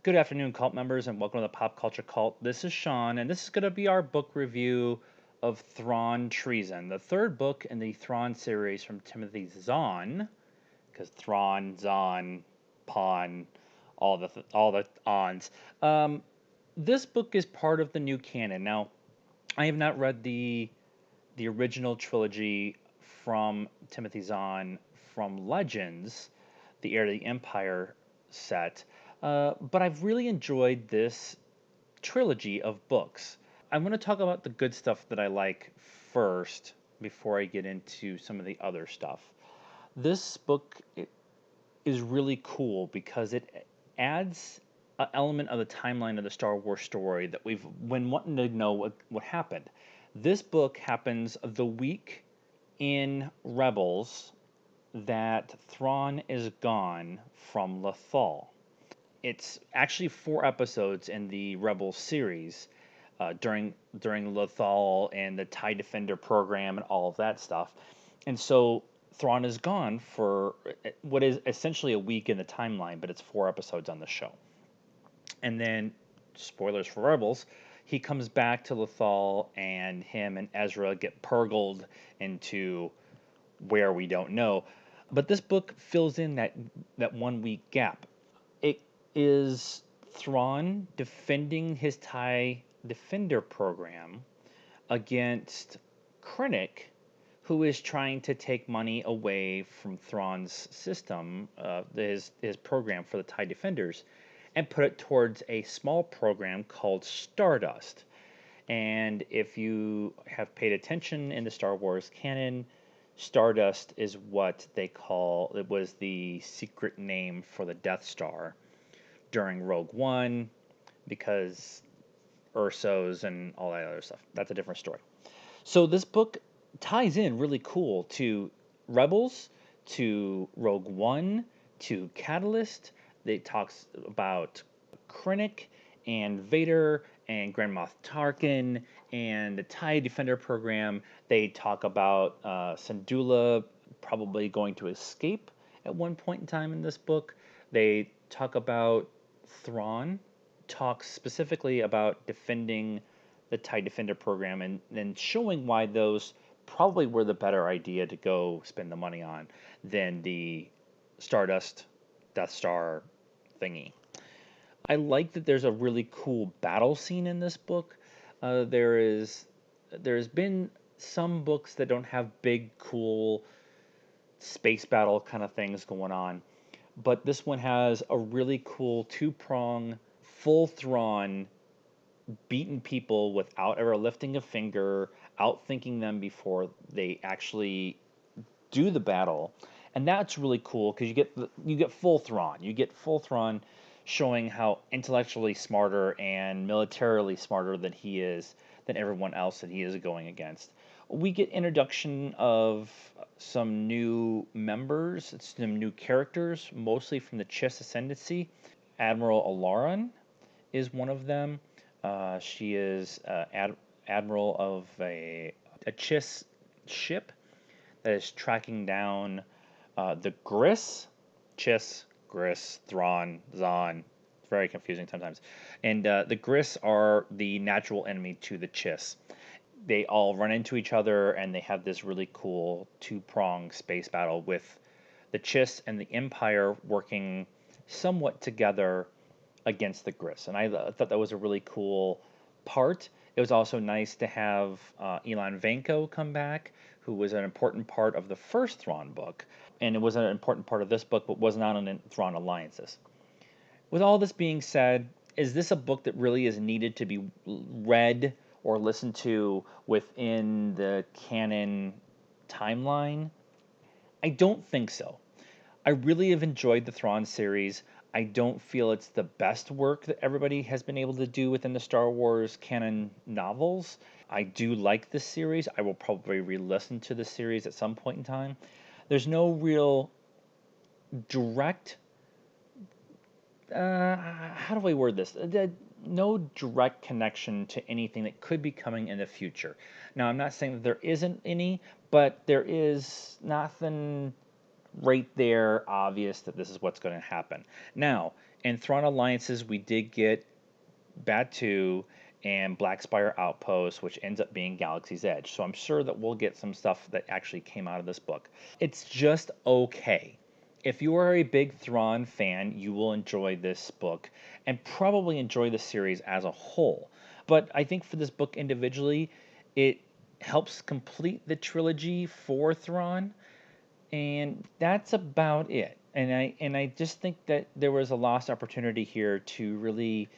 Good afternoon, cult members, and welcome to the Pop Culture Cult. This is Sean, and this is going to be our book review of Thrawn Treason, the third book in the Thrawn series from Timothy Zahn, because Thrawn, Zahn, Pawn, all the ons. This book is part of the new canon. Now, I have not read the original trilogy from Timothy Zahn from Legends, the Heir to the Empire set. But I've really enjoyed this trilogy of books. I want to talk about the good stuff that I like first before I get into some of the other stuff. This book is really cool because it adds an element of the timeline of the Star Wars story that we've been wanting to know what happened. This book happens the week in Rebels that Thrawn is gone from Lothal. It's actually 4 episodes in the Rebels series during Lothal and the TIE Defender program and all of that stuff. And so Thrawn is gone for what is essentially a week in the timeline, but it's 4 episodes on the show. And then, spoilers for Rebels, he comes back to Lothal, and him and Ezra get purgled into where we don't know. But this book fills in that 1 week gap. It is Thrawn defending his TIE Defender program against Krennic, who is trying to take money away from Thrawn's system, his program for the TIE Defenders, and put it towards a small program called Stardust. And if you have paid attention in the Star Wars canon, Stardust is what they call, it was the secret name for the Death Star during Rogue One, because Ursos and all that other stuff. That's a different story. So this book ties in really cool to Rebels, to Rogue One, to Catalyst. It talks about Krennic and Vader and Grand Moff Tarkin and the TIE Defender program. They talk about Syndulla probably going to escape at one point in time in this book. They talk about Thrawn, talks specifically about defending the TIE Defender program and showing why those probably were the better idea to go spend the money on than the Stardust Death Star thingy. I like that there's a really cool battle scene in this book. There's been some books that don't have big, cool space battle kind of things going on, but this one has a really cool two-prong, full Thrawn beating people without ever lifting a finger, outthinking them before they actually do the battle, and that's really cool because you get full Thrawn. You get full Thrawn showing how intellectually smarter and militarily smarter than everyone else that he is going against. We get introduction of some new members, some new characters, mostly from the Chiss Ascendancy. Admiral Alaran is one of them. She is admiral of a Chiss ship that is tracking down the Chiss, Thrawn, Zahn. It's very confusing sometimes. And the Griss are the natural enemy to the Chiss. They all run into each other, and they have this really cool two-prong space battle with the Chiss and the Empire working somewhat together against the Griss. And I thought that was a really cool part. It was also nice to have Ilan Vanko come back, who was an important part of the first Thrawn book, and it was an important part of this book, but was not in Thrawn Alliances. With all this being said, is this a book that really is needed to be read or listened to within the canon timeline? I don't think so. I really have enjoyed the Thrawn series. I don't feel it's the best work that everybody has been able to do within the Star Wars canon novels. I do like this series. I will probably re-listen to the series at some point in time. There's no real direct how do I word this? No direct connection to anything that could be coming in the future. Now, I'm not saying that there isn't any, but there is nothing right there obvious that this is what's going to happen. Now, in Thrawn Alliances, we did get Batu and Black Spire Outpost, which ends up being Galaxy's Edge. So I'm sure that we'll get some stuff that actually came out of this book. It's just okay. If you are a big Thrawn fan, you will enjoy this book and probably enjoy the series as a whole. But I think for this book individually, it helps complete the trilogy for Thrawn, and that's about it. And I just think that there was a lost opportunity here to really.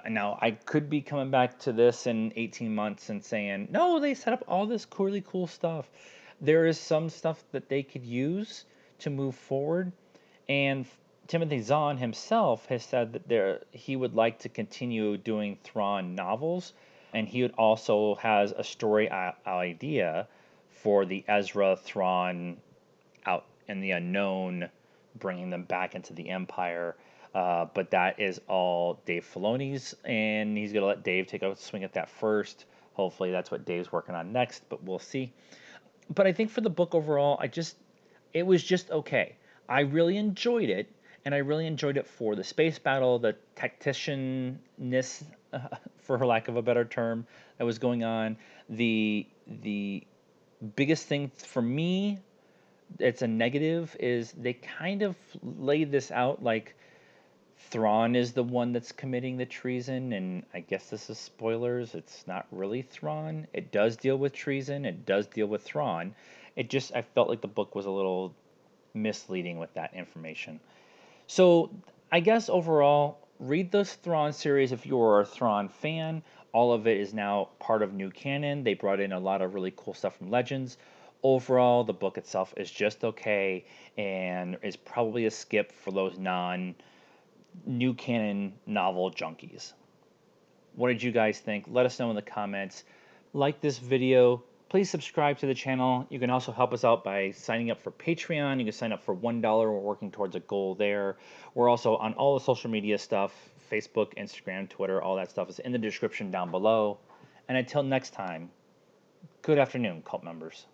Now I could be coming back to this in 18 months and saying, no, they set up all this really cool stuff. There is some stuff that they could use to move forward, and Timothy Zahn himself has said that he would like to continue doing Thrawn novels, and he would also has a story idea for the Ezra Thrawn out in the unknown, bringing them back into the Empire. But that is all Dave Filoni's, and he's going to let Dave take a swing at that first. Hopefully, that's what Dave's working on next, but we'll see. But I think for the book overall, it was just okay. I really enjoyed it, and I really enjoyed it for the space battle, the tacticianness, for lack of a better term, that was going on. The biggest thing for me, it's a negative, is they kind of laid this out like Thrawn is the one that's committing the treason, and I guess this is spoilers. It's not really Thrawn. It does deal with treason. It does deal with Thrawn. I felt like the book was a little misleading with that information. So I guess overall, read this Thrawn series if you are a Thrawn fan. All of it is now part of new canon. They brought in a lot of really cool stuff from Legends. Overall, the book itself is just okay and is probably a skip for those new canon novel junkies. What did you guys think? Let us know in the comments. Like this video. Please subscribe to the channel. You can also help us out by signing up for Patreon. You can sign up for $1. We're working towards a goal there. We're also on all the social media stuff, Facebook, Instagram, Twitter, all that stuff is in the description down below. And until next time, good afternoon, cult members.